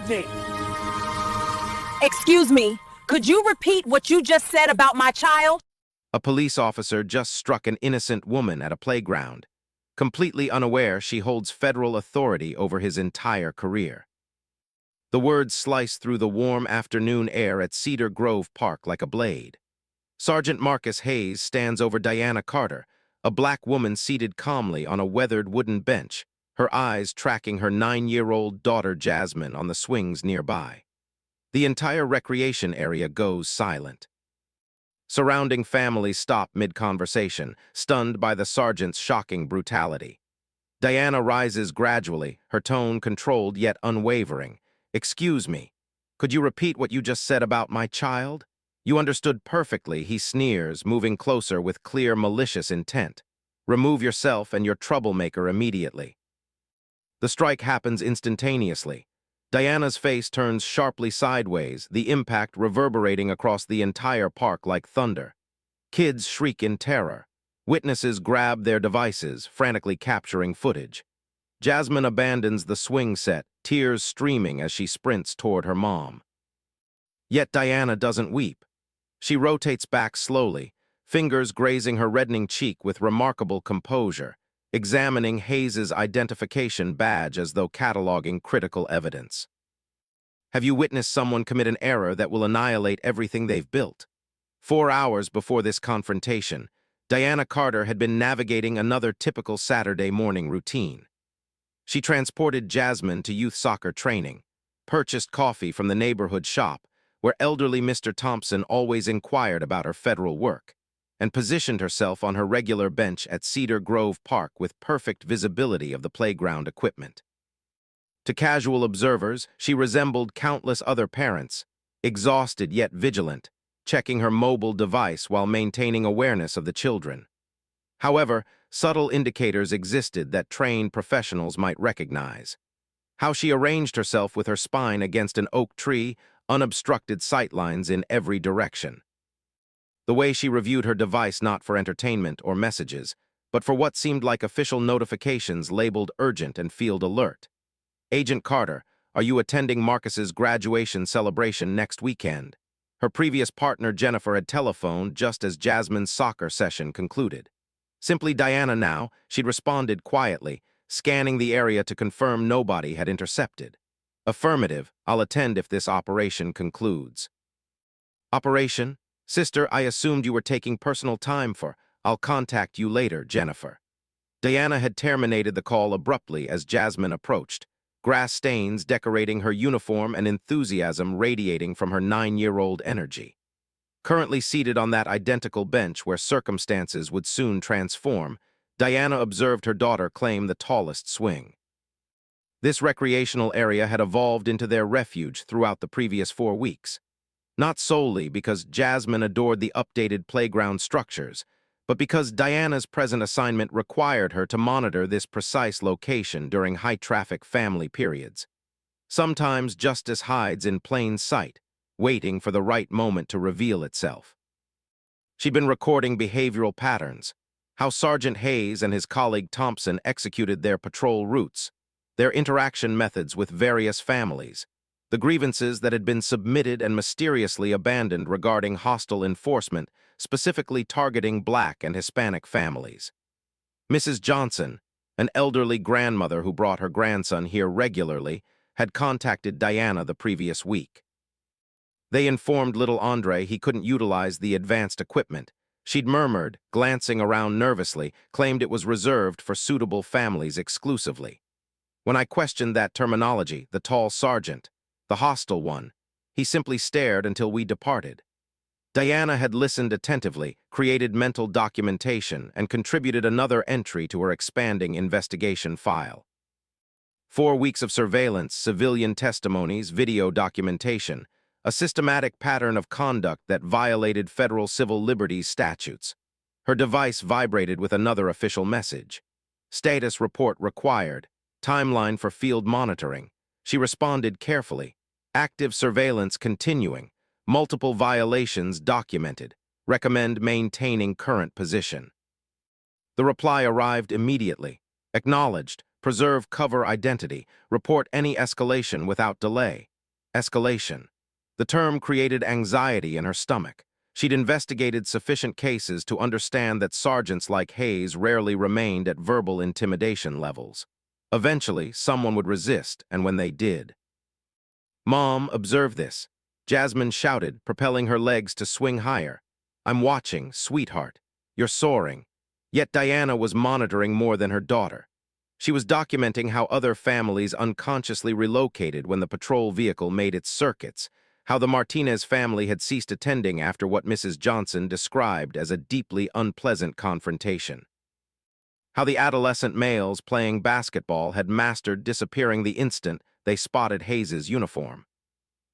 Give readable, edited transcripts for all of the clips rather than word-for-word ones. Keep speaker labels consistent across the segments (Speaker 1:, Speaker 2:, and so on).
Speaker 1: evening.
Speaker 2: Excuse me, could you repeat what you just said about my child?
Speaker 3: A police officer just struck an innocent woman at a playground, completely unaware she holds federal authority over his entire career. The words sliced through the warm afternoon air at Cedar Grove Park like a blade. Sergeant Marcus Hayes stands over Diana Carter, a black woman seated calmly on a weathered wooden bench, her eyes tracking her 9-year-old daughter Jasmine on the swings nearby. The entire recreation area goes silent. Surrounding families stop mid-conversation, stunned by the sergeant's shocking brutality. Diana rises gradually, her tone controlled yet unwavering. "Excuse me, could you repeat what you just said about my child?" "You understood perfectly," he sneers, moving closer with clear malicious intent. "Remove yourself and your troublemaker immediately." The strike happens instantaneously. Diana's face turns sharply sideways, the impact reverberating across the entire park like thunder. Kids shriek in terror. Witnesses grab their devices, frantically capturing footage. Jasmine abandons the swing set, tears streaming as she sprints toward her mom. Yet Diana doesn't weep. She rotates back slowly, fingers grazing her reddening cheek with remarkable composure, examining Hayes's identification badge as though cataloging critical evidence. "Have you witnessed someone commit an error that will annihilate everything they've built?" 4 hours before this confrontation, Diana Carter had been navigating another typical Saturday morning routine. She transported Jasmine to youth soccer training, purchased coffee from the neighborhood shop, where elderly Mr. Thompson always inquired about her federal work, and positioned herself on her regular bench at Cedar Grove Park with perfect visibility of the playground equipment. To casual observers, she resembled countless other parents, exhausted yet vigilant, checking her mobile device while maintaining awareness of the children. However, subtle indicators existed that trained professionals might recognize. How she arranged herself with her spine against an oak tree, unobstructed sightlines in every direction. The way she reviewed her device not for entertainment or messages, but for what seemed like official notifications labeled urgent and field alert. "Agent Carter, are you attending Marcus's graduation celebration next weekend?" Her previous partner Jennifer had telephoned just as Jasmine's soccer session concluded. Simply Diana now, she'd responded quietly, scanning the area to confirm nobody had intercepted. "Affirmative, I'll attend if this operation concludes." "Operation? Sister, I assumed you were taking personal time for. I'll contact you later, Jennifer." Diana had terminated the call abruptly as Jasmine approached, grass stains decorating her uniform and enthusiasm radiating from her 9-year-old energy. Currently seated on that identical bench where circumstances would soon transform, Diana observed her daughter claim the tallest swing. This recreational area had evolved into their refuge throughout the previous 4 weeks. Not solely because Jasmine adored the updated playground structures, but because Diana's present assignment required her to monitor this precise location during high-traffic family periods. Sometimes justice hides in plain sight, waiting for the right moment to reveal itself. She'd been recording behavioral patterns, how Sergeant Hayes and his colleague Thompson executed their patrol routes, their interaction methods with various families, the grievances that had been submitted and mysteriously abandoned regarding hostile enforcement, specifically targeting Black and Hispanic families. Mrs. Johnson, an elderly grandmother who brought her grandson here regularly, had contacted Diana the previous week. They informed little Andre he couldn't utilize the advanced equipment. She'd murmured, glancing around nervously, claimed it was reserved for suitable families exclusively. When I questioned that terminology, the tall sergeant, the hostile one, he simply stared until we departed. Diana had listened attentively, created mental documentation, and contributed another entry to her expanding investigation file. 4 weeks of surveillance, civilian testimonies, video documentation, a systematic pattern of conduct that violated federal civil liberties statutes. Her device vibrated with another official message. "Status report required. Timeline for field monitoring." She responded carefully. "Active surveillance continuing. Multiple violations documented. Recommend maintaining current position." The reply arrived immediately. "Acknowledged. Preserve cover identity. Report any escalation without delay." escalation. The term created anxiety in her stomach. She'd investigated sufficient cases to understand that sergeants like Hayes rarely remained at verbal intimidation levels. Eventually, someone would resist, and when they did. "Mom, observe this." Jasmine shouted, propelling her legs to swing higher. "I'm watching, sweetheart. You're soaring." Yet Diana was monitoring more than her daughter. She was documenting how other families unconsciously relocated when the patrol vehicle made its circuits, how the Martinez family had ceased attending after what Mrs. Johnson described as a deeply unpleasant confrontation, how the adolescent males playing basketball had mastered disappearing the instant they spotted Hayes's uniform.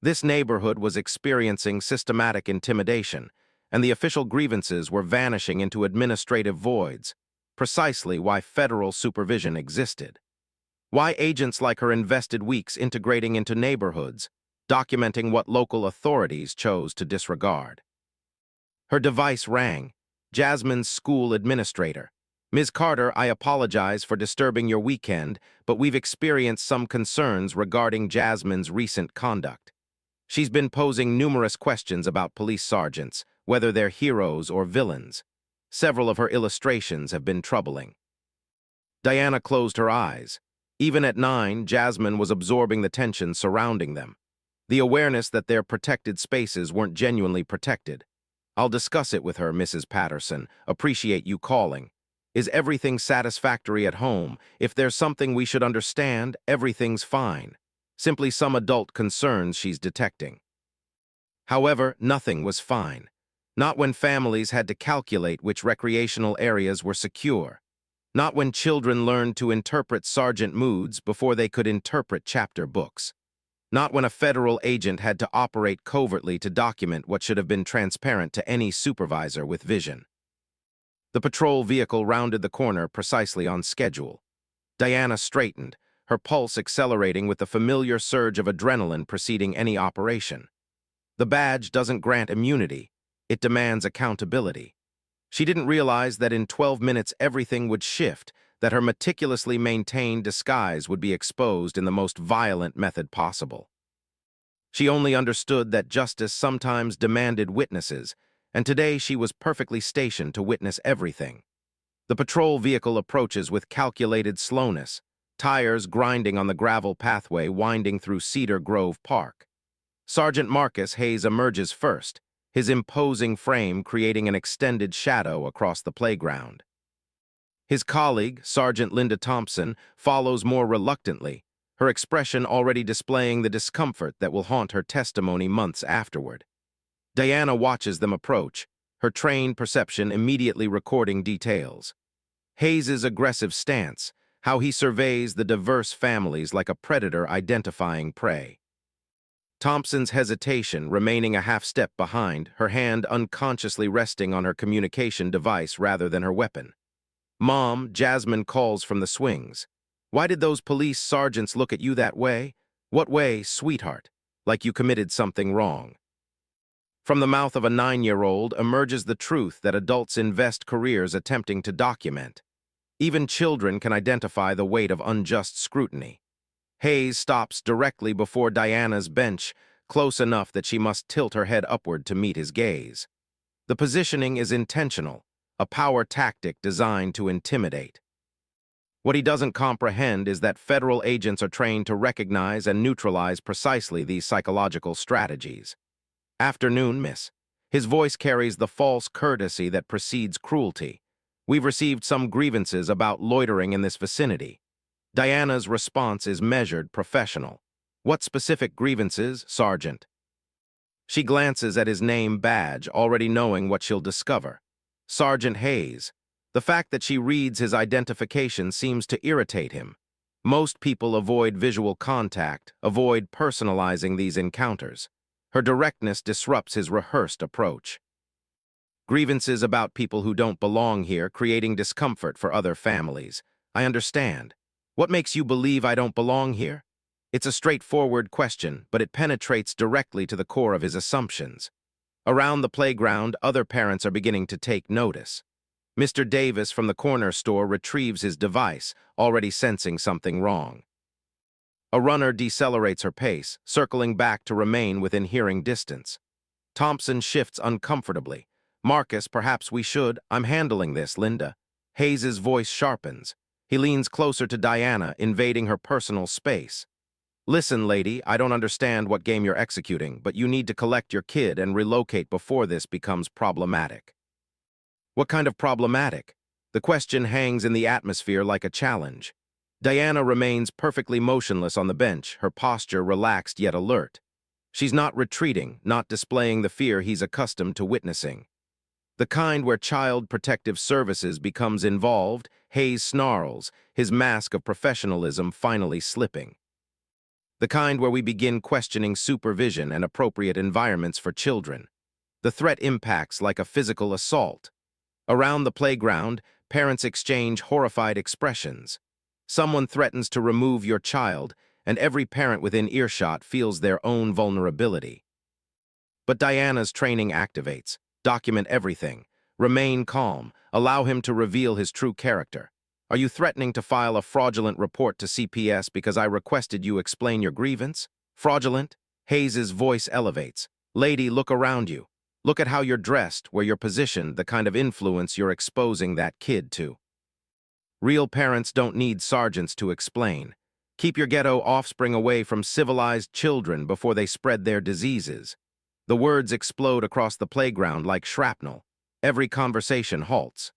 Speaker 3: This neighborhood was experiencing systematic intimidation, and the official grievances were vanishing into administrative voids, precisely why federal supervision existed. Why agents like her invested weeks integrating into neighborhoods, documenting what local authorities chose to disregard. Her device rang. Jasmine's school administrator. "Ms. Carter, I apologize for disturbing your weekend, but we've experienced some concerns regarding Jasmine's recent conduct. She's been posing numerous questions about police sergeants, whether they're heroes or villains. Several of her illustrations have been troubling." Diana closed her eyes. Even at 9, Jasmine was absorbing the tension surrounding them. The awareness that their protected spaces weren't genuinely protected. "I'll discuss it with her, Mrs. Patterson. Appreciate you calling. Is everything satisfactory at home? If there's something we should understand, everything's fine. Simply some adult concerns she's detecting." However, nothing was fine. Not when families had to calculate which recreational areas were secure. Not when children learned to interpret sergeant moods before they could interpret chapter books. Not when a federal agent had to operate covertly to document what should have been transparent to any supervisor with vision. The patrol vehicle rounded the corner precisely on schedule. Diana straightened, her pulse accelerating with the familiar surge of adrenaline preceding any operation. The badge doesn't grant immunity, it demands accountability. She didn't realize that in 12 minutes everything would shift, that her meticulously maintained disguise would be exposed in the most violent method possible. She only understood that justice sometimes demanded witnesses, and today she was perfectly stationed to witness everything. The patrol vehicle approaches with calculated slowness, tires grinding on the gravel pathway winding through Cedar Grove Park. Sergeant Marcus Hayes emerges first, his imposing frame creating an extended shadow across the playground. His colleague, Sergeant Linda Thompson, follows more reluctantly, her expression already displaying the discomfort that will haunt her testimony months afterward. Diana watches them approach, her trained perception immediately recording details. Hayes's aggressive stance, how he surveys the diverse families like a predator identifying prey. Thompson's hesitation, remaining a half step behind, her hand unconsciously resting on her communication device rather than her weapon. "Mom," Jasmine calls from the swings. "Why did those police sergeants look at you that way? What way, sweetheart? Like you committed something wrong." From the mouth of a 9-year-old emerges the truth that adults invest careers attempting to document. Even children can identify the weight of unjust scrutiny. Hayes stops directly before Diana's bench, close enough that she must tilt her head upward to meet his gaze. The positioning is intentional, a power tactic designed to intimidate. What he doesn't comprehend is that federal agents are trained to recognize and neutralize precisely these psychological strategies. "Afternoon, miss." His voice carries the false courtesy that precedes cruelty. "We've received some grievances about loitering in this vicinity." Diana's response is measured, professional. "What specific grievances, Sergeant?" She glances at his name badge, already knowing what she'll discover. Sergeant Hayes. The fact that she reads his identification seems to irritate him. Most people avoid visual contact, avoid personalizing these encounters. Her directness disrupts his rehearsed approach. "Grievances about people who don't belong here, creating discomfort for other families. I understand. What makes you believe I don't belong here?" It's a straightforward question, but it penetrates directly to the core of his assumptions. Around the playground, other parents are beginning to take notice. Mr. Davis from the corner store retrieves his device, already sensing something wrong. A runner decelerates her pace, circling back to remain within hearing distance. Thompson shifts uncomfortably. Marcus, perhaps we should. I'm handling this, Linda. Hayes's voice sharpens. He leans closer to Diana, invading her personal space. Listen, lady, I don't understand what game you're executing, but you need to collect your kid and relocate before this becomes problematic. What kind of problematic? The question hangs in the atmosphere like a challenge. Diana remains perfectly motionless on the bench, her posture relaxed yet alert. She's not retreating, not displaying the fear he's accustomed to witnessing. The kind where Child Protective Services becomes involved, Hayes snarls, his mask of professionalism finally slipping. The kind where we begin questioning supervision and appropriate environments for children. The threat impacts like a physical assault. Around the playground, parents exchange horrified expressions. Someone threatens to remove your child, and every parent within earshot feels their own vulnerability. But Diana's training activates. Document everything. Remain calm. Allow him to reveal his true character. Are you threatening to file a fraudulent report to CPS because I requested you explain your grievance? Fraudulent? Hayes's voice elevates. Lady, look around you. Look at how you're dressed, where you're positioned, the kind of influence you're exposing that kid to. Real parents don't need sergeants to explain. Keep your ghetto offspring away from civilized children before they spread their diseases. The words explode across the playground like shrapnel. Every conversation halts.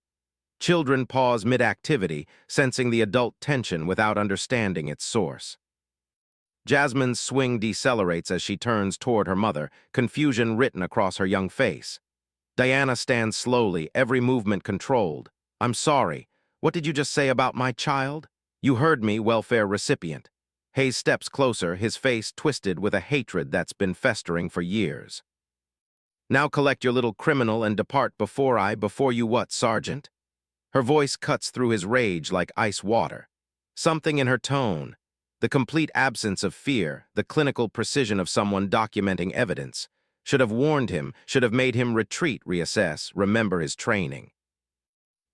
Speaker 3: Children pause mid-activity, sensing the adult tension without understanding its source. Jasmine's swing decelerates as she turns toward her mother, confusion written across her young face. Diana stands slowly, every movement controlled. I'm sorry. What did you just say about my child? You heard me, welfare recipient. Hayes steps closer, his face twisted with a hatred that's been festering for years. Now collect your little criminal and depart before you what, Sergeant? Her voice cuts through his rage like ice water. Something in her tone, the complete absence of fear, the clinical precision of someone documenting evidence, should have warned him, should have made him retreat, reassess, remember his training.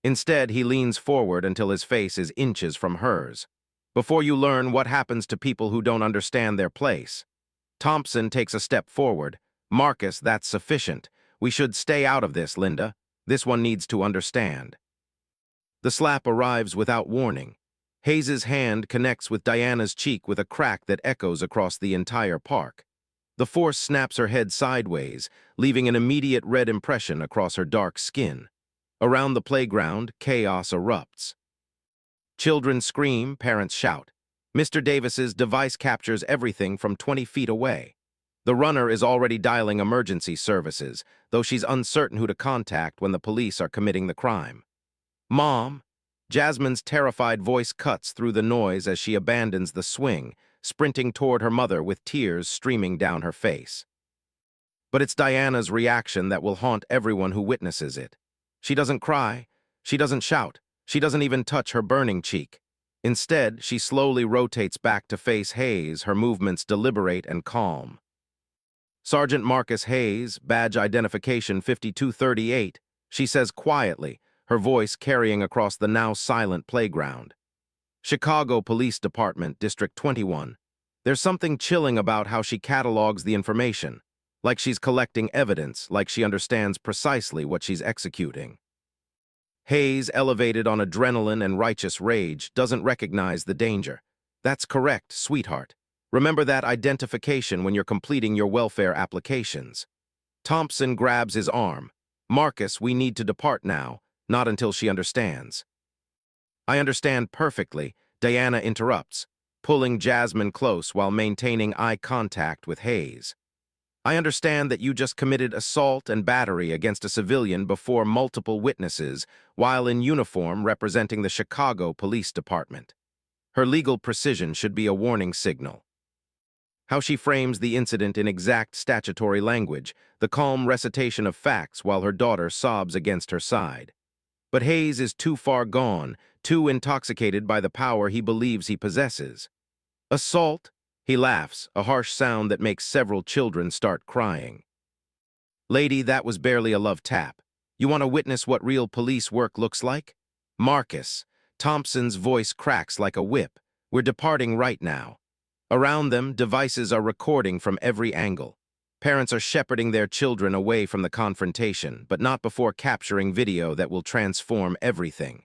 Speaker 3: Instead, he leans forward until his face is inches from hers. Before you learn what happens to people who don't understand their place. Thompson takes a step forward. Marcus, that's sufficient. We should stay out of this, Linda. This one needs to understand. The slap arrives without warning. Hayes's hand connects with Diana's cheek with a crack that echoes across the entire park. The force snaps her head sideways, leaving an immediate red impression across her dark skin. Around the playground, chaos erupts. Children scream, parents shout. Mr. Davis's device captures everything from 20 feet away. The runner is already dialing emergency services, though she's uncertain who to contact when the police are committing the crime. Mom! Jasmine's terrified voice cuts through the noise as she abandons the swing, sprinting toward her mother with tears streaming down her face. But it's Diana's reaction that will haunt everyone who witnesses it. She doesn't cry, she doesn't shout, she doesn't even touch her burning cheek. Instead, she slowly rotates back to face Hayes, her movements deliberate and calm. Sergeant Marcus Hayes, badge identification 5238, she says quietly, her voice carrying across the now silent playground. Chicago Police Department, District 21. There's something chilling about how she catalogs the information, like she's collecting evidence, like she understands precisely what she's executing. Hayes, elevated on adrenaline and righteous rage, doesn't recognize the danger. That's correct, sweetheart. Remember that identification when you're completing your welfare applications. Thompson grabs his arm. Marcus, we need to depart now, not until she understands. I understand perfectly, Diana interrupts, pulling Jasmine close while maintaining eye contact with Hayes. I understand that you just committed assault and battery against a civilian before multiple witnesses while in uniform representing the Chicago Police Department. Her legal precision should be a warning signal. How she frames the incident in exact statutory language, the calm recitation of facts while her daughter sobs against her side. But Hayes is too far gone, too intoxicated by the power he believes he possesses. Assault? He laughs, a harsh sound that makes several children start crying. Lady, that was barely a love tap. You want to witness what real police work looks like? Marcus. Thompson's voice cracks like a whip. We're departing right now. Around them, devices are recording from every angle. Parents are shepherding their children away from the confrontation, but not before capturing video that will transform everything.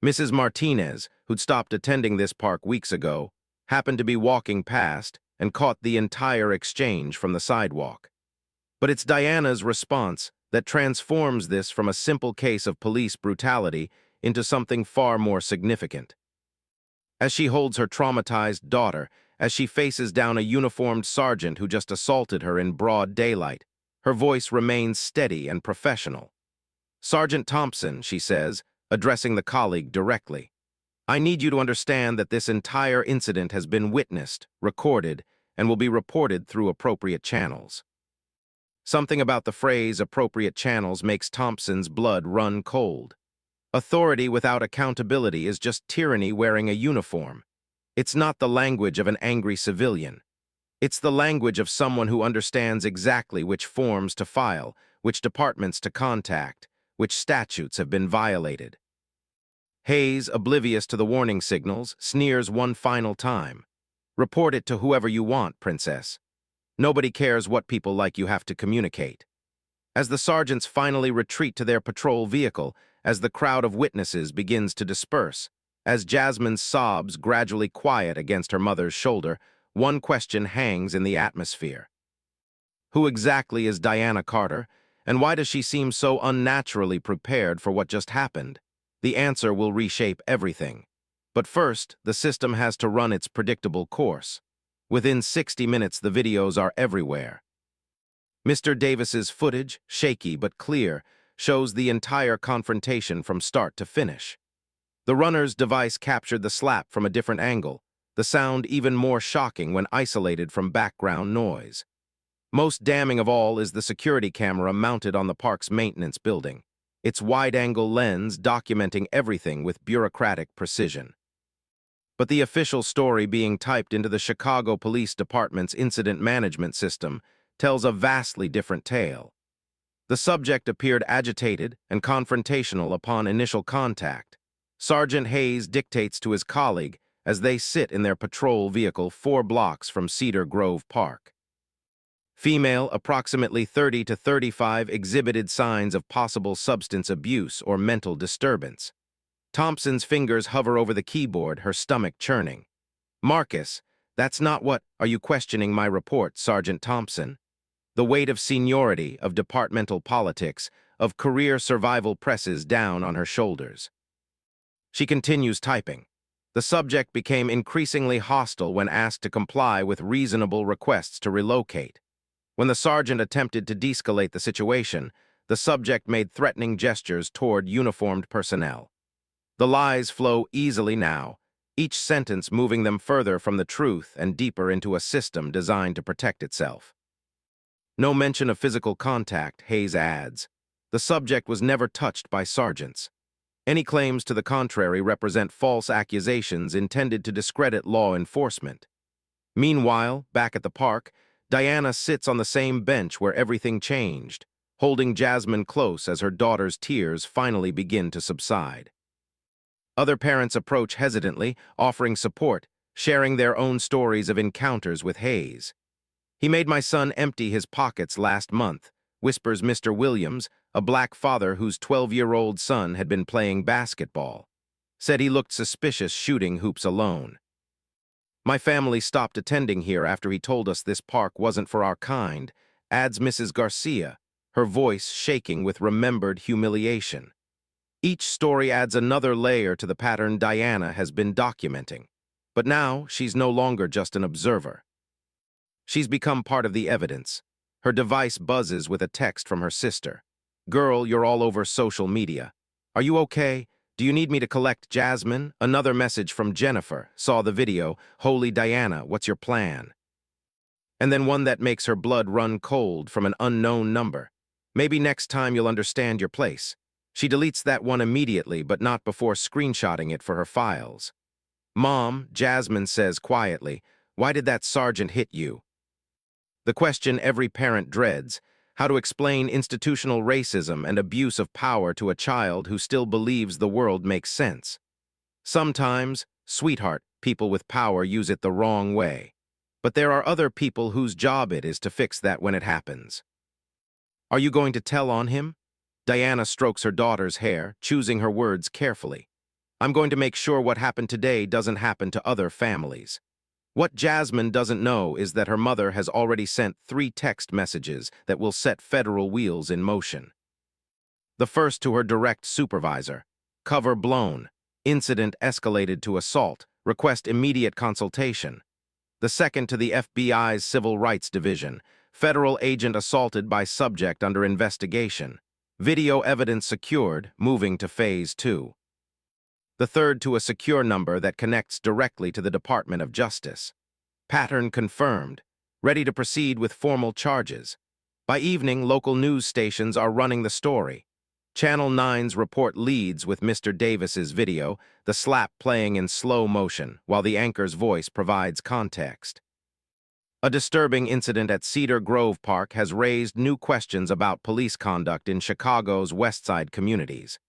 Speaker 3: Mrs. Martinez, who'd stopped attending this park weeks ago, happened to be walking past and caught the entire exchange from the sidewalk. But it's Diana's response that transforms this from a simple case of police brutality into something far more significant. As she holds her traumatized daughter, as she faces down a uniformed sergeant who just assaulted her in broad daylight, her voice remains steady and professional. "Sergeant Thompson," she says, addressing the colleague directly, "I need you to understand that this entire incident has been witnessed, recorded, and will be reported through appropriate channels." Something about the phrase appropriate channels makes Thompson's blood run cold. Authority without accountability is just tyranny wearing a uniform. It's not the language of an angry civilian. It's the language of someone who understands exactly which forms to file, which departments to contact, which statutes have been violated. Hayes, oblivious to the warning signals, sneers one final time. "Report it to whoever you want, princess. Nobody cares what people like you have to communicate." As the sergeants finally retreat to their patrol vehicle, as the crowd of witnesses begins to disperse, as Jasmine's sobs gradually quiet against her mother's shoulder, one question hangs in the atmosphere. Who exactly is Diana Carter, and why does she seem so unnaturally prepared for what just happened? The answer will reshape everything. But first, the system has to run its predictable course. Within 60 minutes, the videos are everywhere. Mr. Davis's footage, shaky but clear, shows the entire confrontation from start to finish. The runner's device captured the slap from a different angle, the sound even more shocking when isolated from background noise. Most damning of all is the security camera mounted on the park's maintenance building, its wide-angle lens documenting everything with bureaucratic precision. But the official story being typed into the Chicago Police Department's incident management system tells a vastly different tale. The subject appeared agitated and confrontational upon initial contact. Sergeant Hayes dictates to his colleague as they sit in their patrol vehicle 4 blocks from Cedar Grove Park. Female, approximately 30 to 35, exhibited signs of possible substance abuse or mental disturbance. Thompson's fingers hover over the keyboard, her stomach churning. "Marcus, that's not what— Are you questioning my report, Sergeant Thompson?" The weight of seniority, of departmental politics, of career survival presses down on her shoulders. She continues typing. The subject became increasingly hostile when asked to comply with reasonable requests to relocate. When the sergeant attempted to de-escalate the situation, the subject made threatening gestures toward uniformed personnel. The lies flow easily now, each sentence moving them further from the truth and deeper into a system designed to protect itself. No mention of physical contact, Hayes adds. The subject was never touched by sergeants. Any claims to the contrary represent false accusations intended to discredit law enforcement. Meanwhile, back at the park, Diana sits on the same bench where everything changed, holding Jasmine close as her daughter's tears finally begin to subside. Other parents approach hesitantly, offering support, sharing their own stories of encounters with Hayes. "He made my son empty his pockets last month," whispers Mr. Williams, a black father whose 12-year-old son had been playing basketball. "Said he looked suspicious shooting hoops alone. My family stopped attending here after he told us this park wasn't for our kind," adds Mrs. Garcia, her voice shaking with remembered humiliation. Each story adds another layer to the pattern Diana has been documenting. But now, she's no longer just an observer. She's become part of the evidence. Her device buzzes with a text from her sister. "Girl, you're all over social media. Are you okay? Do you need me to collect Jasmine?" Another message from Jennifer. "Saw the video. Holy Diana, what's your plan?" And then one that makes her blood run cold from an unknown number. "Maybe next time you'll understand your place." She deletes that one immediately, but not before screenshotting it for her files. "Mom," Jasmine says quietly, "why did that sergeant hit you?" The question every parent dreads: how to explain institutional racism and abuse of power to a child who still believes the world makes sense. "Sometimes, sweetheart, people with power use it the wrong way. But there are other people whose job it is to fix that when it happens. Are you going to tell on him? Diana strokes her daughter's hair, choosing her words carefully. I'm going to make sure what happened today doesn't happen to other families. What Jasmine doesn't know is that her mother has already sent 3 text messages that will set federal wheels in motion. The first to her direct supervisor. Cover blown. Incident escalated to assault. Request immediate consultation. The second to the FBI's Civil Rights Division. Federal agent assaulted by subject under investigation. Video evidence secured, moving to Phase 2. The third to a secure number that connects directly to the Department of Justice. Pattern confirmed. Ready to proceed with formal charges. By evening, local news stations are running the story. Channel 9's report leads with Mr. Davis's video, the slap playing in slow motion, while the anchor's voice provides context. A disturbing incident at Cedar Grove Park has raised new questions about police conduct in Chicago's West Side communities.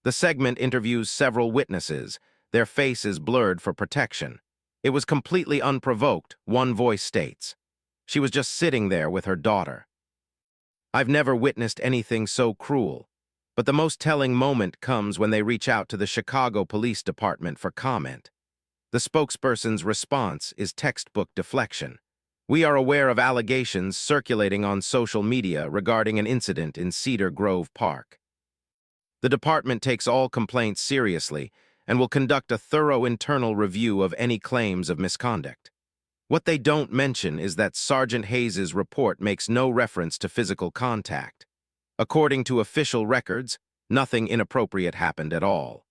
Speaker 3: The segment interviews several witnesses, their faces blurred for protection. It was completely unprovoked, one voice states. She was just sitting there with her daughter. I've never witnessed anything so cruel. But the most telling moment comes when they reach out to the Chicago Police Department for comment. The spokesperson's response is textbook deflection. We are aware of allegations circulating on social media regarding an incident in Cedar Grove Park. The department takes all complaints seriously and will conduct a thorough internal review of any claims of misconduct. What they don't mention is that Sergeant Hayes's report makes no reference to physical contact. According to official records, nothing inappropriate happened at all.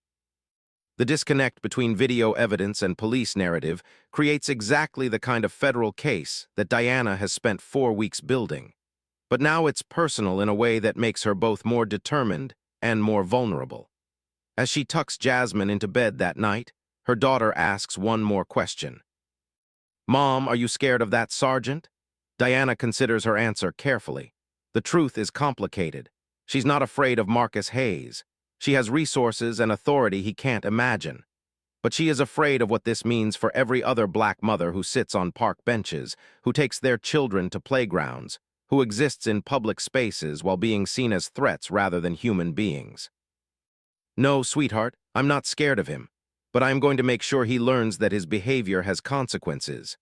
Speaker 3: The disconnect between video evidence and police narrative creates exactly the kind of federal case that Diana has spent 4 weeks building. But now it's personal in a way that makes her both more determined and more vulnerable. As she tucks Jasmine into bed that night, her daughter asks one more question. Mom, are you scared of that sergeant? Diana considers her answer carefully. The truth is complicated. She's not afraid of Marcus Hayes. She has resources and authority he can't imagine. But she is afraid of what this means for every other black mother who sits on park benches, who takes their children to playgrounds, who exists in public spaces while being seen as threats rather than human beings. No, sweetheart, I'm not scared of him, but I'm going to make sure he learns that his behavior has consequences.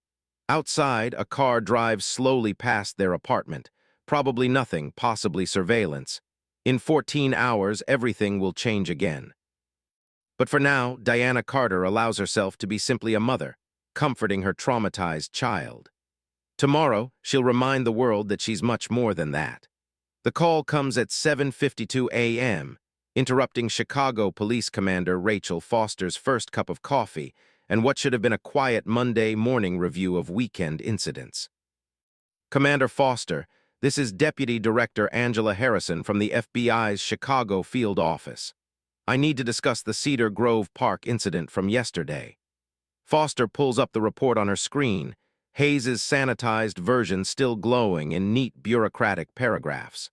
Speaker 3: Outside, a car drives slowly past their apartment. Probably nothing, possibly surveillance. In 14 hours, everything will change again. But for now, Diana Carter allows herself to be simply a mother, comforting her traumatized child. Tomorrow, she'll remind the world that she's much more than that. The call comes at 7:52 a.m., interrupting Chicago Police Commander Rachel Foster's first cup of coffee and what should have been a quiet Monday morning review of weekend incidents. Commander Foster, this is Deputy Director Angela Harrison from the FBI's Chicago Field Office. I need to discuss the Cedar Grove Park incident from yesterday. Foster pulls up the report on her screen, Hayes's sanitized version still glowing in neat bureaucratic paragraphs.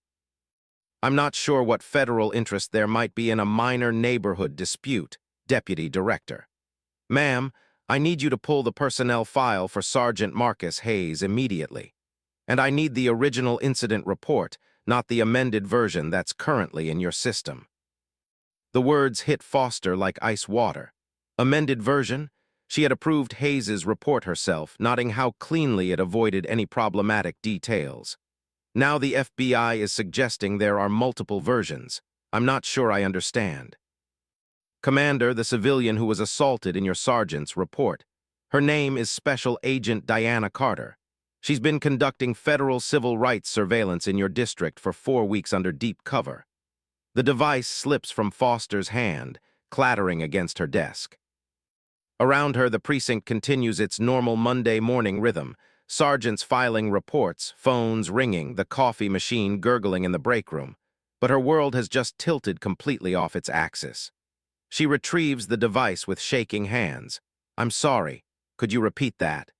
Speaker 3: I'm not sure what federal interest there might be in a minor neighborhood dispute, Deputy Director. Ma'am, I need you to pull the personnel file for Sergeant Marcus Hayes immediately. And I need the original incident report, not the amended version that's currently in your system. The words hit Foster like ice water. Amended version? She had approved Hayes's report herself, noting how cleanly it avoided any problematic details. Now the FBI is suggesting there are multiple versions. I'm not sure I understand. Commander, the civilian who was assaulted in your sergeant's report. Her name is Special Agent Diana Carter. She's been conducting federal civil rights surveillance in your district for 4 weeks under deep cover. The device slips from Foster's hand, clattering against her desk. Around her, the precinct continues its normal Monday morning rhythm, sergeants filing reports, phones ringing, the coffee machine gurgling in the break room. But her world has just tilted completely off its axis. She retrieves the device with shaking hands. I'm sorry. Could you repeat that?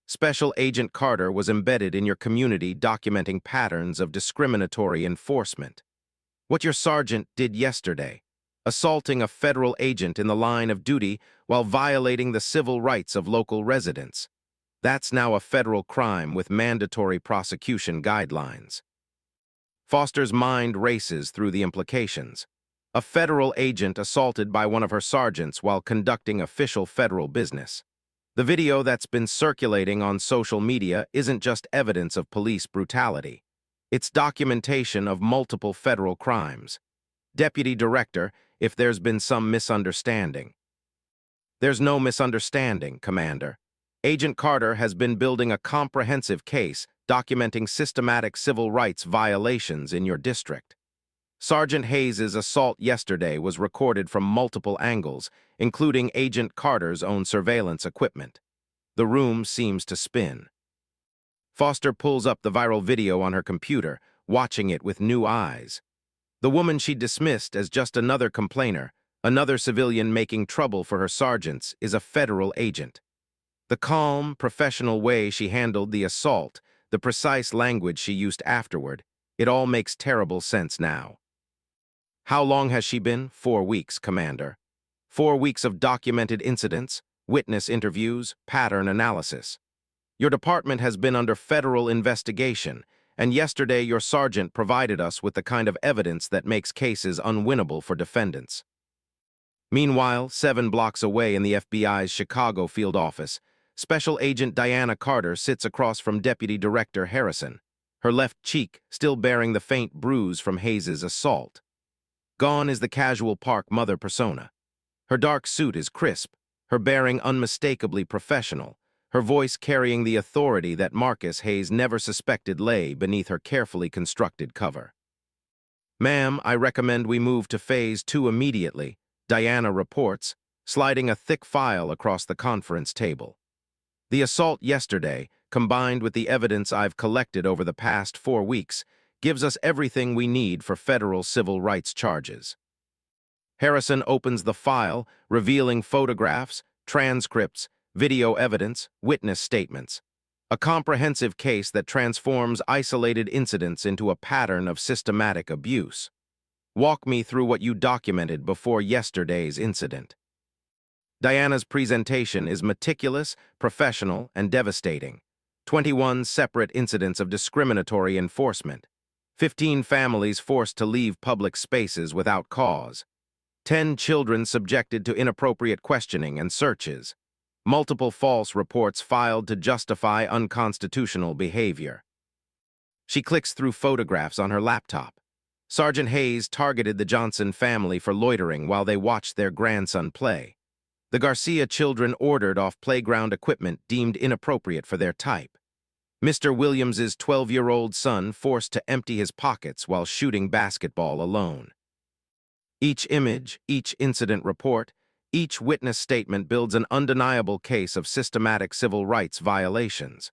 Speaker 3: Special Agent Carter was embedded in your community documenting patterns of discriminatory enforcement. What your sergeant did yesterday. assaulting a federal agent in the line of duty while violating the civil rights of local residents. That's now a federal crime with mandatory prosecution guidelines. Foster's mind races through the implications. A federal agent assaulted by one of her sergeants while conducting official federal business. The video that's been circulating on social media isn't just evidence of police brutality. It's documentation of multiple federal crimes. Deputy Director, if there's been some misunderstanding. There's no misunderstanding, Commander. Agent Carter has been building a comprehensive case documenting systematic civil rights violations in your district. Sergeant Hayes's assault yesterday was recorded from multiple angles, including Agent Carter's own surveillance equipment. The room seems to spin. Foster pulls up the viral video on her computer, watching it with new eyes. The woman she dismissed as just another complainer, another civilian making trouble for her sergeants, is a federal agent. The calm, professional way she handled the assault, the precise language she used afterward, it all makes terrible sense now. How long has she been? 4 weeks, Commander. 4 weeks of documented incidents, witness interviews, pattern analysis. Your department has been under federal investigation, and yesterday your sergeant provided us with the kind of evidence that makes cases unwinnable for defendants. Meanwhile, 7 blocks away in the FBI's Chicago field office, Special Agent Diana Carter sits across from Deputy Director Harrison, her left cheek still bearing the faint bruise from Hayes's assault. Gone is the casual park mother persona. Her dark suit is crisp, her bearing unmistakably professional, her voice carrying the authority that Marcus Hayes never suspected lay beneath her carefully constructed cover. "Ma'am, I recommend we move to Phase 2 immediately," Diana reports, sliding a thick file across the conference table. The assault yesterday, combined with the evidence I've collected over the past 4 weeks, gives us everything we need for federal civil rights charges. Harrison opens the file, revealing photographs, transcripts, video evidence, witness statements. A comprehensive case that transforms isolated incidents into a pattern of systematic abuse. Walk me through what you documented before yesterday's incident. Diana's presentation is meticulous, professional, and devastating. 21 separate incidents of discriminatory enforcement. 15 families forced to leave public spaces without cause. 10 children subjected to inappropriate questioning and searches. Multiple false reports filed to justify unconstitutional behavior. She clicks through photographs on her laptop. Sergeant Hayes targeted the Johnson family for loitering while they watched their grandson play. The Garcia children ordered off playground equipment deemed inappropriate for their type. Mr. Williams's 12-year-old son forced to empty his pockets while shooting basketball alone. Each image, each incident report, each witness statement builds an undeniable case of systematic civil rights violations.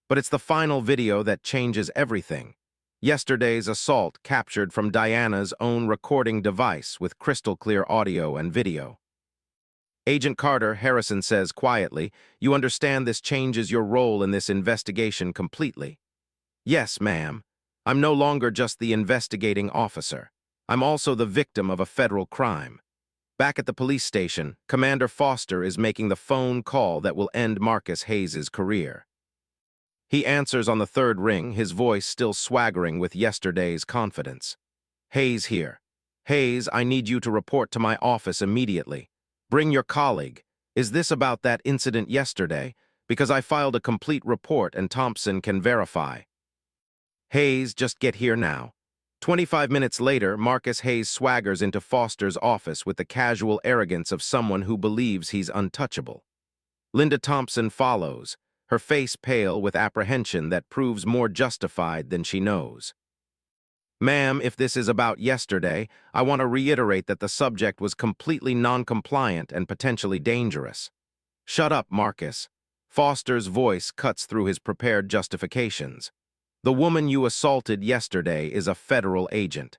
Speaker 3: But it's the final video that changes everything. Yesterday's assault captured from Diana's own recording device with crystal-clear audio and video. Agent Carter, Harrison says quietly, "You understand this changes your role in this investigation completely." "Yes, ma'am. I'm no longer just the investigating officer. I'm also the victim of a federal crime." Back at the police station, Commander Foster is making the phone call that will end Marcus Hayes's career. He answers on the third ring, his voice still swaggering with yesterday's confidence. "Hayes here. Hayes, I need you to report to my office immediately. Bring your colleague. Is this about that incident yesterday? Because I filed a complete report and Thompson can verify." "Hayes, just get here now." 25 minutes later, Marcus Hayes swaggers into Foster's office with the casual arrogance of someone who believes he's untouchable. Linda Thompson follows, her face pale with apprehension that proves more justified than she knows. "Ma'am, if this is about yesterday, I want to reiterate that the subject was completely non-compliant and potentially dangerous." "Shut up, Marcus." Foster's voice cuts through his prepared justifications. "The woman you assaulted yesterday is a federal agent."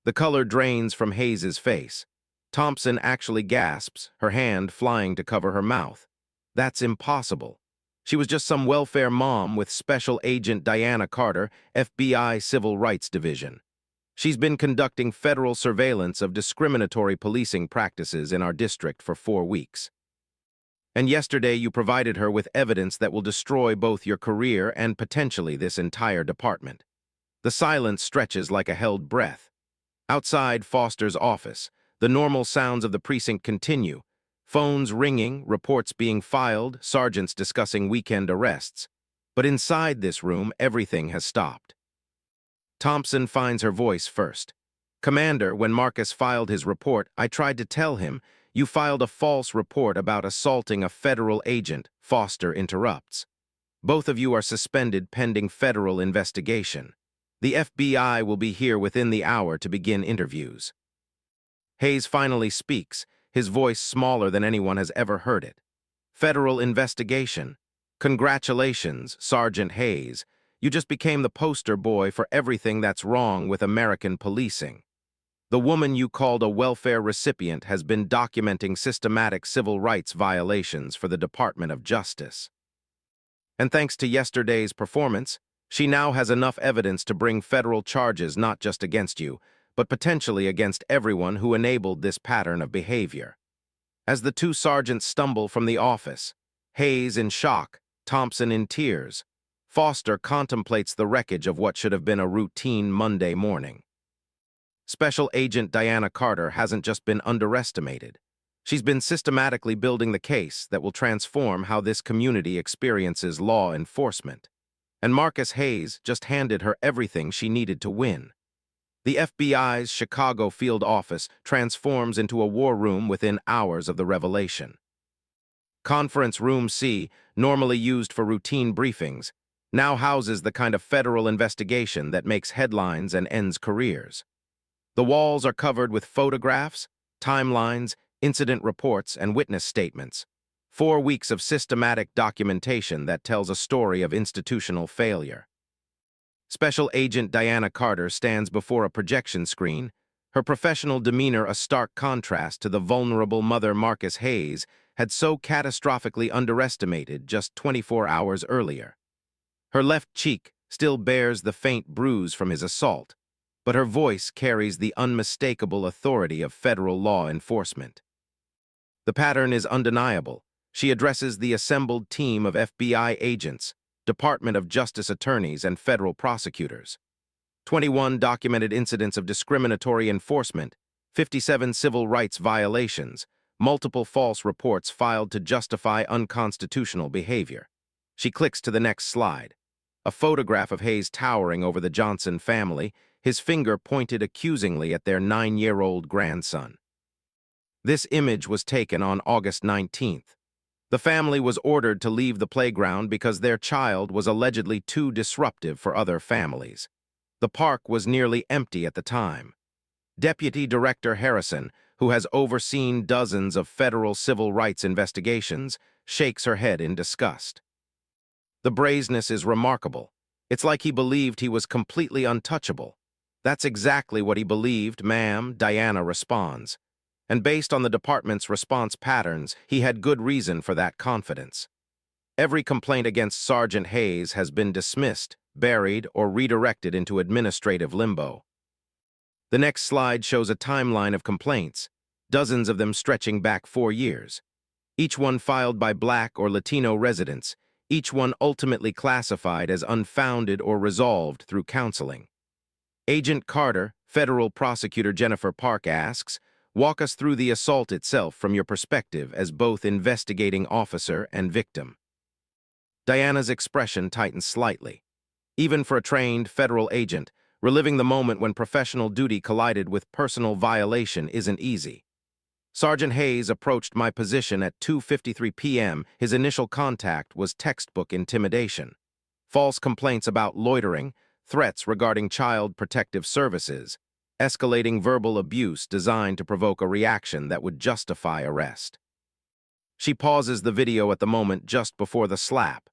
Speaker 3: The color drains from Hayes's face. Thompson actually gasps, her hand flying to cover her mouth. That's impossible. She was just some welfare mom with Special Agent Diana Carter, FBI Civil Rights Division. She's been conducting federal surveillance of discriminatory policing practices in our district for 4 weeks. And yesterday you provided her with evidence that will destroy both your career and potentially this entire department. The silence stretches like a held breath. Outside Foster's office, the normal sounds of the precinct continue. Phones ringing, reports being filed, sergeants discussing weekend arrests. But inside this room, everything has stopped. Thompson finds her voice first. "Commander, when Marcus filed his report, I tried to tell him, you filed a false report about assaulting a federal agent," Foster interrupts. "Both of you are suspended pending federal investigation. The FBI will be here within the hour to begin interviews." Hayes finally speaks, his voice smaller than anyone has ever heard it. "Federal investigation. Congratulations, Sergeant Hayes. You just became the poster boy for everything that's wrong with American policing. The woman you called a welfare recipient has been documenting systematic civil rights violations for the Department of Justice. And thanks to yesterday's performance, she now has enough evidence to bring federal charges not just against you, but potentially against everyone who enabled this pattern of behavior." As the two sergeants stumble from the office, Hayes in shock, Thompson in tears, Foster contemplates the wreckage of what should have been a routine Monday morning. Special Agent Diana Carter hasn't just been underestimated. She's been systematically building the case that will transform how this community experiences law enforcement. And Marcus Hayes just handed her everything she needed to win. The FBI's Chicago field office transforms into a war room within hours of the revelation. Conference Room C, normally used for routine briefings, now houses the kind of federal investigation that makes headlines and ends careers. The walls are covered with photographs, timelines, incident reports, and witness statements. 4 weeks of systematic documentation that tells a story of institutional failure. Special Agent Diana Carter stands before a projection screen, her professional demeanor a stark contrast to the vulnerable mother Marcus Hayes had so catastrophically underestimated just 24 hours earlier. Her left cheek still bears the faint bruise from his assault, but her voice carries the unmistakable authority of federal law enforcement. The pattern is undeniable. She addresses the assembled team of FBI agents, Department of Justice attorneys, and federal prosecutors. 21 documented incidents of discriminatory enforcement, 57 civil rights violations, multiple false reports filed to justify unconstitutional behavior. She clicks to the next slide. A photograph of Hayes towering over the Johnson family, his finger pointed accusingly at their 9-year-old grandson. This image was taken on August 19th. The family was ordered to leave the playground because their child was allegedly too disruptive for other families. The park was nearly empty at the time. Deputy Director Harrison, who has overseen dozens of federal civil rights investigations, shakes her head in disgust. The brazenness is remarkable. It's like he believed he was completely untouchable. "That's exactly what he believed, ma'am," Diana responds. And based on the department's response patterns, he had good reason for that confidence. Every complaint against Sergeant Hayes has been dismissed, buried, or redirected into administrative limbo. The next slide shows a timeline of complaints, dozens of them stretching back 4 years. Each one filed by Black or Latino residents, each one ultimately classified as unfounded or resolved through counseling. Agent Carter, Federal Prosecutor Jennifer Park asks, "Walk us through the assault itself from your perspective as both investigating officer and victim." Diana's expression tightens slightly. Even for a trained federal agent, reliving the moment when professional duty collided with personal violation isn't easy. "Sergeant Hayes approached my position at 2:53 p.m. His initial contact was textbook intimidation. False complaints about loitering, threats regarding child protective services, escalating verbal abuse designed to provoke a reaction that would justify arrest." She pauses the video at the moment just before the slap.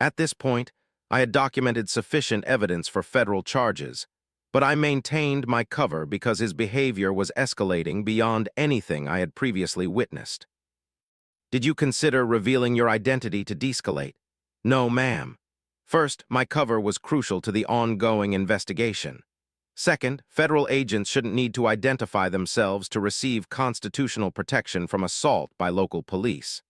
Speaker 3: "At this point, I had documented sufficient evidence for federal charges, but I maintained my cover because his behavior was escalating beyond anything I had previously witnessed." "Did you consider revealing your identity to de-escalate?" "No, ma'am. First, my cover was crucial to the ongoing investigation. Second, federal agents shouldn't need to identify themselves to receive constitutional protection from assault by local police.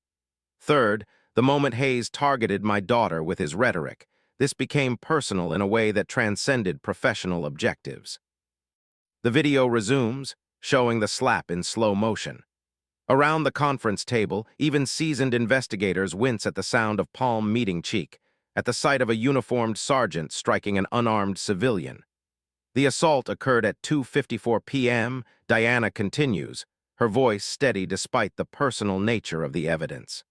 Speaker 3: Third, the moment Hayes targeted my daughter with his rhetoric, this became personal in a way that transcended professional objectives. The video resumes, showing the slap in slow motion. Around the conference table, even seasoned investigators wince at the sound of palm meeting cheek, at the sight of a uniformed sergeant striking an unarmed civilian. The assault occurred at 2:54 p.m., Diana continues, her voice steady despite the personal nature of the evidence.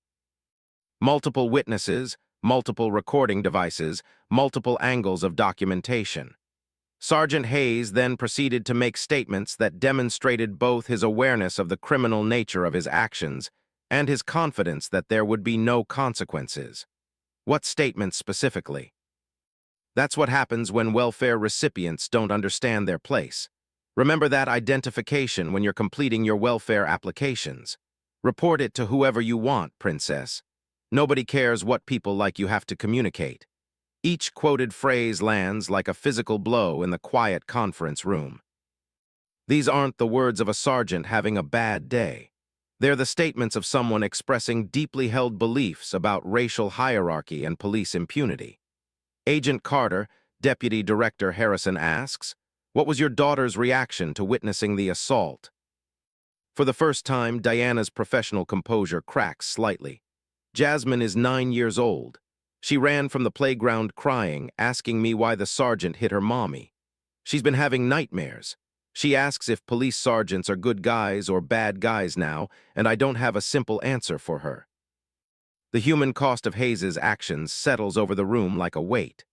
Speaker 3: Multiple witnesses, multiple recording devices, multiple angles of documentation. Sergeant Hayes then proceeded to make statements that demonstrated both his awareness of the criminal nature of his actions and his confidence that there would be no consequences. What statements specifically? That's what happens when welfare recipients don't understand their place. Remember that identification when you're completing your welfare applications. Report it to whoever you want, princess. Nobody cares what people like you have to communicate. Each quoted phrase lands like a physical blow in the quiet conference room. These aren't the words of a sergeant having a bad day. They're the statements of someone expressing deeply held beliefs about racial hierarchy and police impunity. Agent Carter, Deputy Director Harrison asks, "What was your daughter's reaction to witnessing the assault?" For the first time, Diana's professional composure cracks slightly. Jasmine is 9 years old. She ran from the playground crying, asking me why the sergeant hit her mommy. She's been having nightmares. She asks if police sergeants are good guys or bad guys now, and I don't have a simple answer for her. The human cost of Hayes's actions settles over the room like a weight.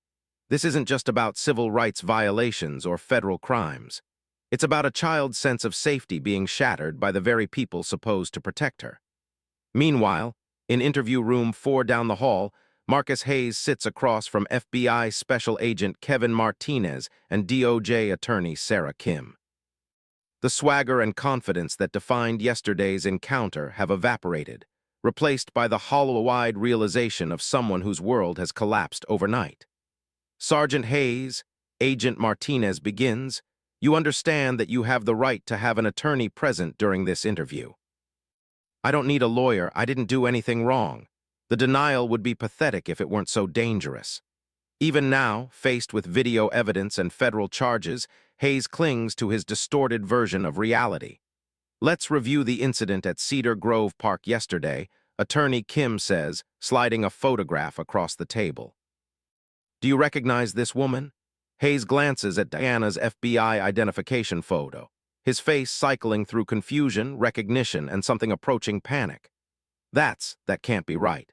Speaker 3: This isn't just about civil rights violations or federal crimes. It's about a child's sense of safety being shattered by the very people supposed to protect her. Meanwhile, in interview room 4 down the hall, Marcus Hayes sits across from FBI Special Agent Kevin Martinez and DOJ Attorney Sarah Kim. The swagger and confidence that defined yesterday's encounter have evaporated, replaced by the hollow-eyed realization of someone whose world has collapsed overnight. Sergeant Hayes, Agent Martinez begins, "You understand that you have the right to have an attorney present during this interview." "I don't need a lawyer. I didn't do anything wrong." The denial would be pathetic if it weren't so dangerous. Even now, faced with video evidence and federal charges, Hayes clings to his distorted version of reality. "Let's review the incident at Cedar Grove Park yesterday," Attorney Kim says, sliding a photograph across the table. "Do you recognize this woman?" Hayes glances at Diana's FBI identification photo, his face cycling through confusion, recognition, and something approaching panic. That can't be right.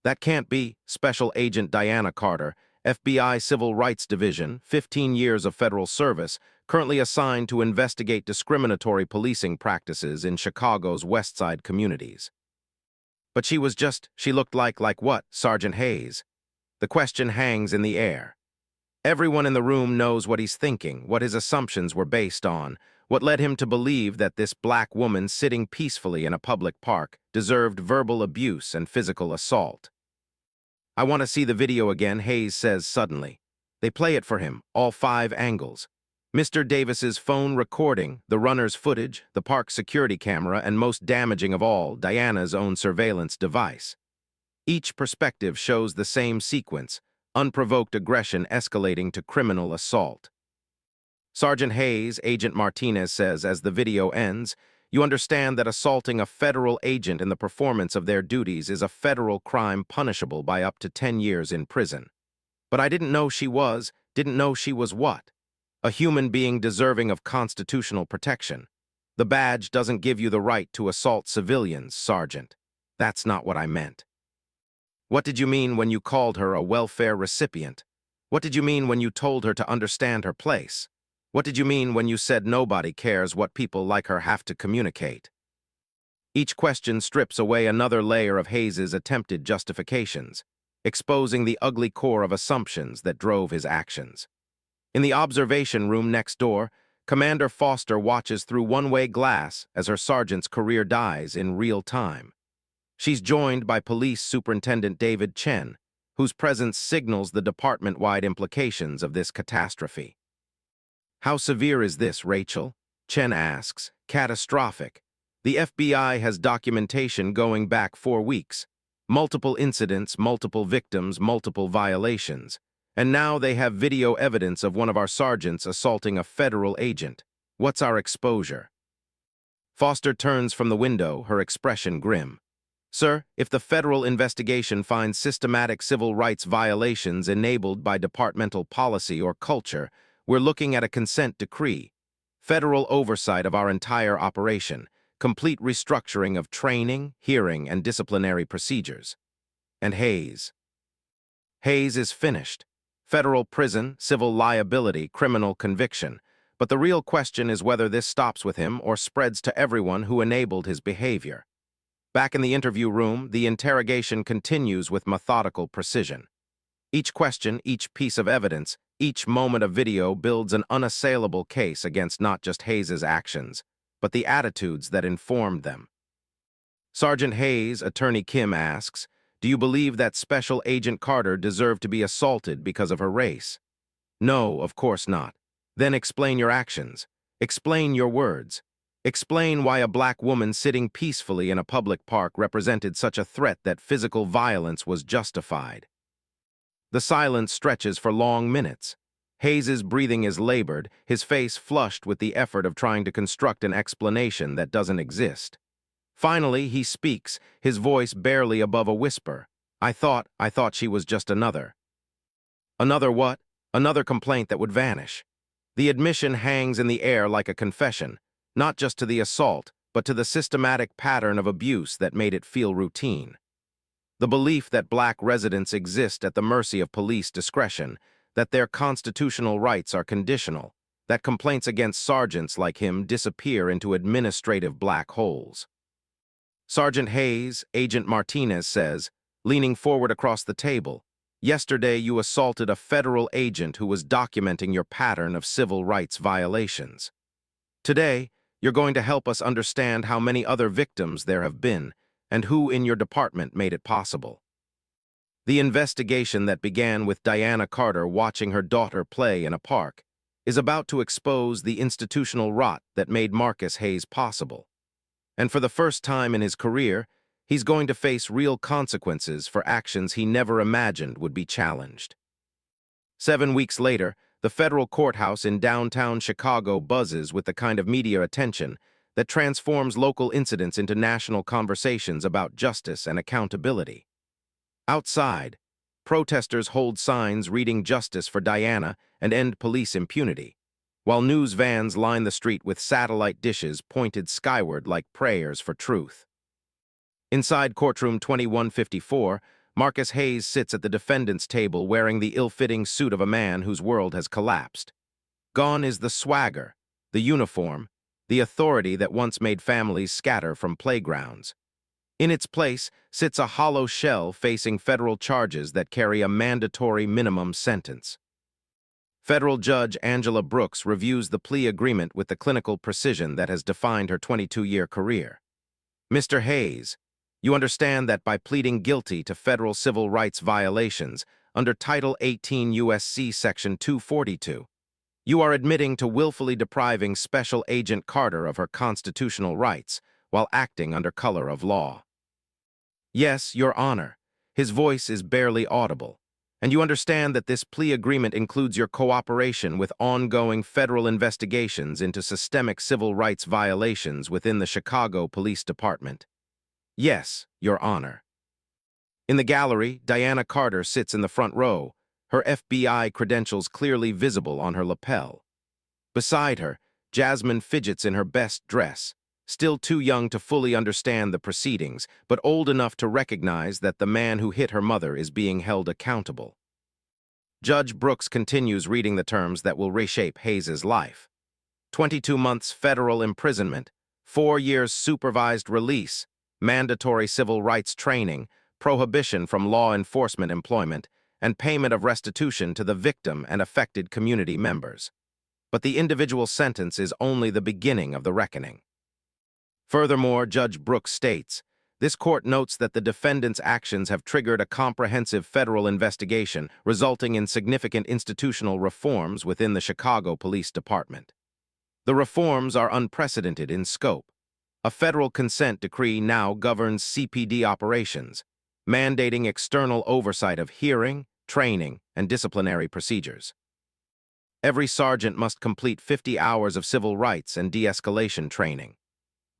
Speaker 3: That can't be." Special Agent Diana Carter, FBI Civil Rights Division, 15 years of federal service, currently assigned to investigate discriminatory policing practices in Chicago's West Side communities. "But she looked like what, Sergeant Hayes?" The question hangs in the air. Everyone in the room knows what he's thinking, what his assumptions were based on, what led him to believe that this black woman sitting peacefully in a public park deserved verbal abuse and physical assault. "I want to see the video again," Hayes says suddenly. They play it for him, all 5 angles. Mr. Davis's phone recording, the runner's footage, the park security camera, and most damaging of all, Diana's own surveillance device. Each perspective shows the same sequence, unprovoked aggression escalating to criminal assault. Sergeant Hayes, Agent Martinez says as the video ends, "You understand that assaulting a federal agent in the performance of their duties is a federal crime punishable by up to 10 years in prison. But I didn't know she was what? A human being deserving of constitutional protection. The badge doesn't give you the right to assault civilians, Sergeant. That's not what I meant." "What did you mean when you called her a welfare recipient? What did you mean when you told her to understand her place? What did you mean when you said nobody cares what people like her have to communicate?" Each question strips away another layer of Hayes's attempted justifications, exposing the ugly core of assumptions that drove his actions. In the observation room next door, Commander Foster watches through one-way glass as her sergeant's career dies in real time. She's joined by Police Superintendent David Chen, whose presence signals the department-wide implications of this catastrophe. How severe is this, Rachel? Chen asks. Catastrophic. The FBI has documentation going back 4 weeks. Multiple incidents, multiple victims, multiple violations. And now they have video evidence of one of our sergeants assaulting a federal agent. What's our exposure? Foster turns from the window, her expression grim. Sir, if the federal investigation finds systematic civil rights violations enabled by departmental policy or culture, we're looking at a consent decree. Federal oversight of our entire operation, complete restructuring of training, hearing, and disciplinary procedures. And Hayes. Hayes is finished. Federal prison, civil liability, criminal conviction. But the real question is whether this stops with him or spreads to everyone who enabled his behavior. Back in the interview room, the interrogation continues with methodical precision. Each question, each piece of evidence, each moment of video builds an unassailable case against not just Hayes's actions, but the attitudes that informed them. Sergeant Hayes, Attorney Kim asks, do you believe that Special Agent Carter deserved to be assaulted because of her race? No, of course not. Then explain your actions. Explain your words. Explain why a black woman sitting peacefully in a public park represented such a threat that physical violence was justified. The silence stretches for long minutes. Hayes's breathing is labored, his face flushed with the effort of trying to construct an explanation that doesn't exist. Finally, he speaks, his voice barely above a whisper. I thought she was just another. Another what? Another complaint that would vanish. The admission hangs in the air like a confession, not just to the assault, but to the systematic pattern of abuse that made it feel routine. The belief that black residents exist at the mercy of police discretion, that their constitutional rights are conditional, that complaints against sergeants like him disappear into administrative black holes. Sergeant Hayes, Agent Martinez says, leaning forward across the table, yesterday you assaulted a federal agent who was documenting your pattern of civil rights violations. Today, you're going to help us understand how many other victims there have been and who in your department made it possible. The investigation that began with Diana Carter watching her daughter play in a park is about to expose the institutional rot that made Marcus Hayes possible. And for the first time in his career, he's going to face real consequences for actions he never imagined would be challenged. 7 weeks later, the federal courthouse in downtown Chicago buzzes with the kind of media attention that transforms local incidents into national conversations about justice and accountability. Outside, protesters hold signs reading "Justice for Diana" and "End police impunity," while news vans line the street with satellite dishes pointed skyward like prayers for truth. Inside courtroom 2154, Marcus Hayes sits at the defendant's table wearing the ill-fitting suit of a man whose world has collapsed. Gone is the swagger, the uniform, the authority that once made families scatter from playgrounds. In its place sits a hollow shell facing federal charges that carry a mandatory minimum sentence. Federal Judge Angela Brooks reviews the plea agreement with the clinical precision that has defined her 22-year career. Mr. Hayes, you understand that by pleading guilty to federal civil rights violations under Title 18 U.S.C. Section 242, you are admitting to willfully depriving Special Agent Carter of her constitutional rights while acting under color of law. Yes, Your Honor. His voice is barely audible. And you understand that this plea agreement includes your cooperation with ongoing federal investigations into systemic civil rights violations within the Chicago Police Department. Yes, Your Honor. In the gallery, Diana Carter sits in the front row, her FBI credentials clearly visible on her lapel. Beside her, Jasmine fidgets in her best dress, still too young to fully understand the proceedings, but old enough to recognize that the man who hit her mother is being held accountable. Judge Brooks continues reading the terms that will reshape Hayes's life. 22 months federal imprisonment, 4 years supervised release, mandatory civil rights training, prohibition from law enforcement employment, and payment of restitution to the victim and affected community members. But the individual sentence is only the beginning of the reckoning. Furthermore, Judge Brooks states, This court notes that the defendant's actions have triggered a comprehensive federal investigation, resulting in significant institutional reforms within the Chicago Police Department. The reforms are unprecedented in scope. A federal consent decree now governs CPD operations, mandating external oversight of hearing, training, and disciplinary procedures. Every sergeant must complete 50 hours of civil rights and de-escalation training.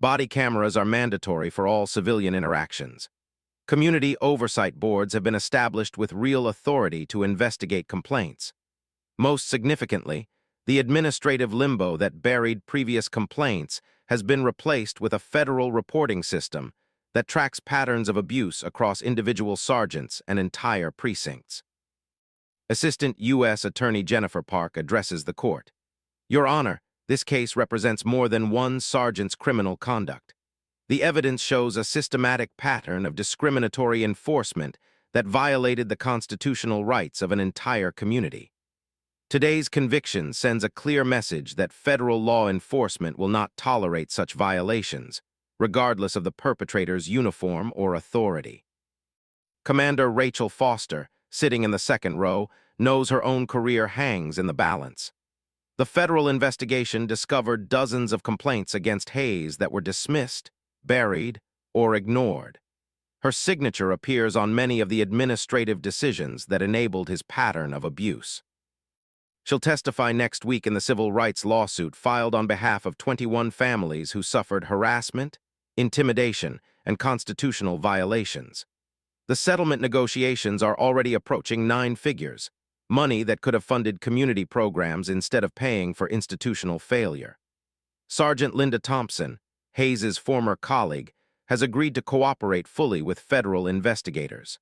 Speaker 3: Body cameras are mandatory for all civilian interactions. Community oversight boards have been established with real authority to investigate complaints. Most significantly, the administrative limbo that buried previous complaints has been replaced with a federal reporting system that tracks patterns of abuse across individual sergeants and entire precincts. Assistant U.S. Attorney Jennifer Park addresses the court. Your Honor, this case represents more than one sergeant's criminal conduct. The evidence shows a systematic pattern of discriminatory enforcement that violated the constitutional rights of an entire community. Today's conviction sends a clear message that federal law enforcement will not tolerate such violations, regardless of the perpetrator's uniform or authority. Commander Rachel Foster, sitting in the second row, knows her own career hangs in the balance. The federal investigation discovered dozens of complaints against Hayes that were dismissed, buried, or ignored. Her signature appears on many of the administrative decisions that enabled his pattern of abuse. She'll testify next week in the civil rights lawsuit filed on behalf of 21 families who suffered harassment, intimidation, and constitutional violations. The settlement negotiations are already approaching 9 figures, money that could have funded community programs instead of paying for institutional failure. Sergeant Linda Thompson, Hayes's former colleague, has agreed to cooperate fully with federal investigators.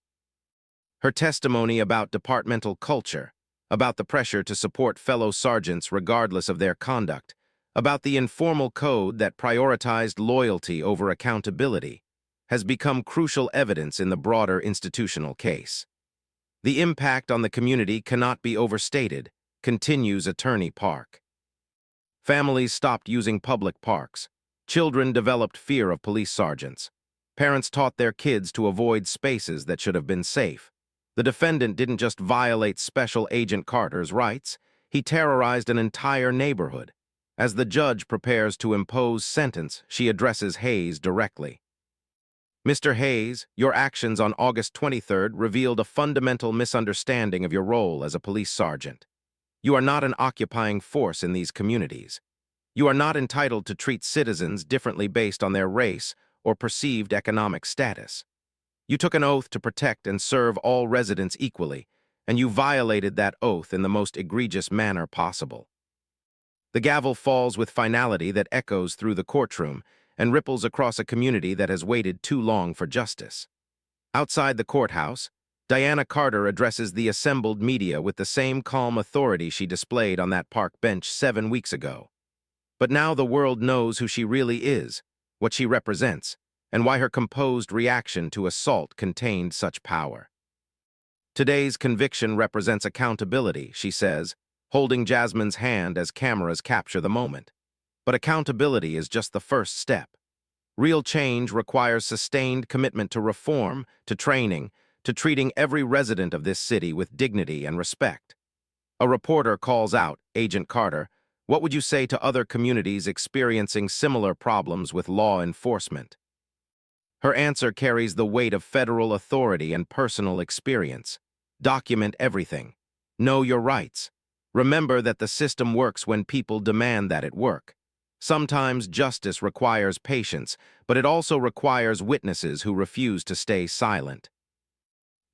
Speaker 3: Her testimony about departmental culture, about the pressure to support fellow sergeants regardless of their conduct, about the informal code that prioritized loyalty over accountability, has become crucial evidence in the broader institutional case. The impact on the community cannot be overstated, continues Attorney Park. Families stopped using public parks. Children developed fear of police sergeants. Parents taught their kids to avoid spaces that should have been safe. The defendant didn't just violate Special Agent Carter's rights, he terrorized an entire neighborhood. As the judge prepares to impose sentence, she addresses Hayes directly. Mr. Hayes, your actions on August 23rd revealed a fundamental misunderstanding of your role as a police sergeant. You are not an occupying force in these communities. You are not entitled to treat citizens differently based on their race or perceived economic status. You took an oath to protect and serve all residents equally, and you violated that oath in the most egregious manner possible. The gavel falls with finality that echoes through the courtroom and ripples across a community that has waited too long for justice. Outside the courthouse, Diana Carter addresses the assembled media with the same calm authority she displayed on that park bench 7 weeks ago. But now the world knows who she really is, what she represents, and why her composed reaction to assault contained such power. Today's conviction represents accountability, she says, holding Jasmine's hand as cameras capture the moment. But accountability is just the first step. Real change requires sustained commitment to reform, to training, to treating every resident of this city with dignity and respect. A reporter calls out, Agent Carter, what would you say to other communities experiencing similar problems with law enforcement? Her answer carries the weight of federal authority and personal experience. Document everything. Know your rights. Remember that the system works when people demand that it work. Sometimes justice requires patience, but it also requires witnesses who refuse to stay silent.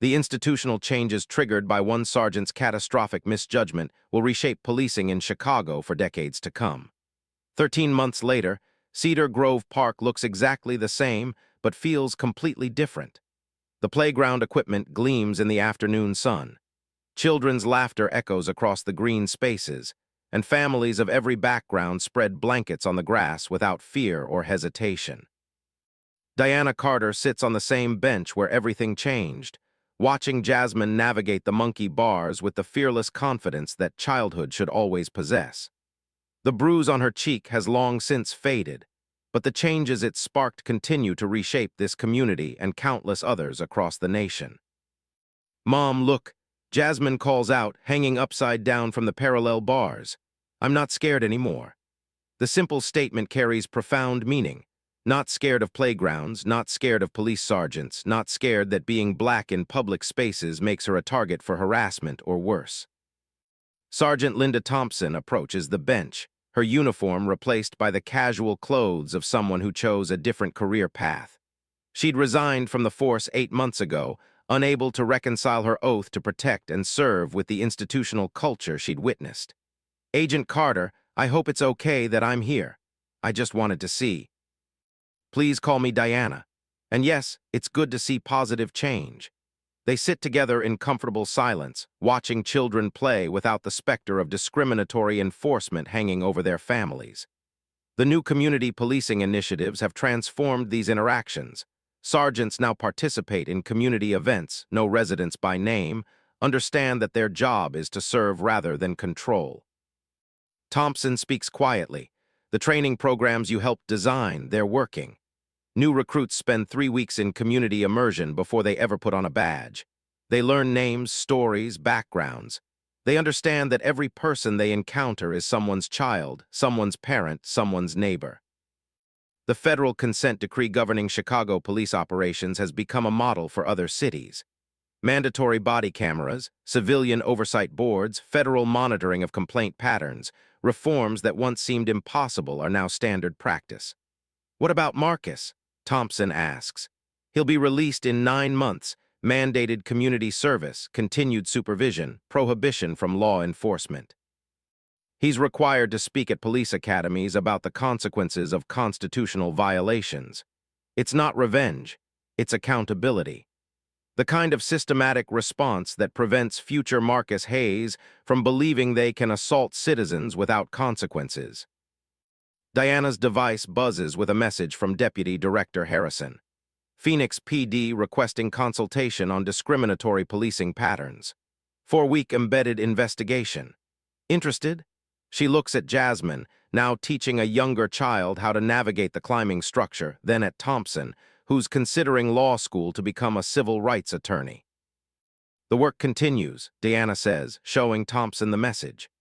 Speaker 3: The institutional changes triggered by one sergeant's catastrophic misjudgment will reshape policing in Chicago for decades to come. 13 months later, Cedar Grove Park looks exactly the same, but feels completely different. The playground equipment gleams in the afternoon sun. Children's laughter echoes across the green spaces, and families of every background spread blankets on the grass without fear or hesitation. Diana Carter sits on the same bench where everything changed, watching Jasmine navigate the monkey bars with the fearless confidence that childhood should always possess. The bruise on her cheek has long since faded, but the changes it sparked continue to reshape this community and countless others across the nation. "Mom, look," Jasmine calls out, hanging upside down from the parallel bars. "I'm not scared anymore." The simple statement carries profound meaning. Not scared of playgrounds, not scared of police sergeants, not scared that being black in public spaces makes her a target for harassment or worse. Sergeant Linda Thompson approaches the bench, her uniform replaced by the casual clothes of someone who chose a different career path. She'd resigned from the force 8 months ago, unable to reconcile her oath to protect and serve with the institutional culture she'd witnessed. "Agent Carter, I hope it's okay that I'm here. I just wanted to see. Please call me Diana. And yes, it's good to see positive change." They sit together in comfortable silence, watching children play without the specter of discriminatory enforcement hanging over their families. The new community policing initiatives have transformed these interactions. Sergeants now participate in community events, know residents by name, understand that their job is to serve rather than control. Thompson speaks quietly. "The training programs you helped design, they're working. New recruits spend 3 weeks in community immersion before they ever put on a badge. They learn names, stories, backgrounds. They understand that every person they encounter is someone's child, someone's parent, someone's neighbor." The federal consent decree governing Chicago police operations has become a model for other cities. Mandatory body cameras, civilian oversight boards, federal monitoring of complaint patterns, reforms that once seemed impossible are now standard practice. "What about Marcus?" Thompson asks. "He'll be released in 9 months, mandated community service, continued supervision, prohibition from law enforcement. He's required to speak at police academies about the consequences of constitutional violations. It's not revenge, it's accountability. The kind of systematic response that prevents future Marcus Hayes from believing they can assault citizens without consequences." Diana's device buzzes with a message from Deputy Director Harrison. "Phoenix PD requesting consultation on discriminatory policing patterns. 4-week embedded investigation. Interested?" She looks at Jasmine, now teaching a younger child how to navigate the climbing structure, then at Thompson, who's considering law school to become a civil rights attorney. "The work continues," Diana says, showing Thompson the message.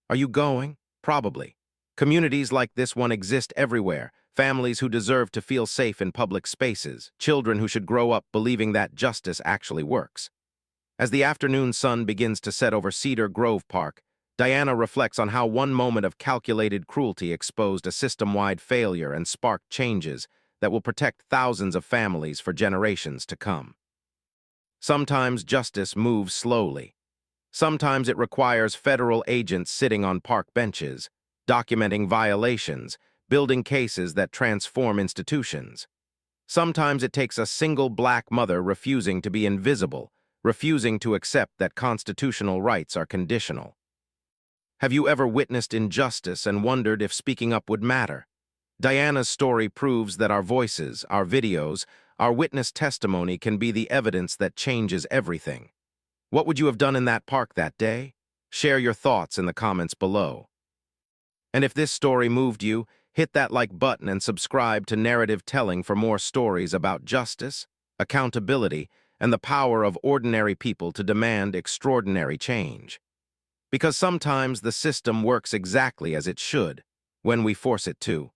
Speaker 3: "Are you going?" "Probably. Communities like this one exist everywhere, families who deserve to feel safe in public spaces, children who should grow up believing that justice actually works." As the afternoon sun begins to set over Cedar Grove Park, Diana reflects on how one moment of calculated cruelty exposed a system-wide failure and sparked changes that will protect thousands of families for generations to come. Sometimes justice moves slowly. Sometimes it requires federal agents sitting on park benches, documenting violations, building cases that transform institutions. Sometimes it takes a single black mother refusing to be invisible, refusing to accept that constitutional rights are conditional. Have you ever witnessed injustice and wondered if speaking up would matter? Diana's story proves that our voices, our videos, our witness testimony can be the evidence that changes everything. What would you have done in that park that day? Share your thoughts in the comments below. And if this story moved you, hit that like button and subscribe to Narrative Telling for more stories about justice, accountability, and the power of ordinary people to demand extraordinary change. Because sometimes the system works exactly as it should, when we force it to.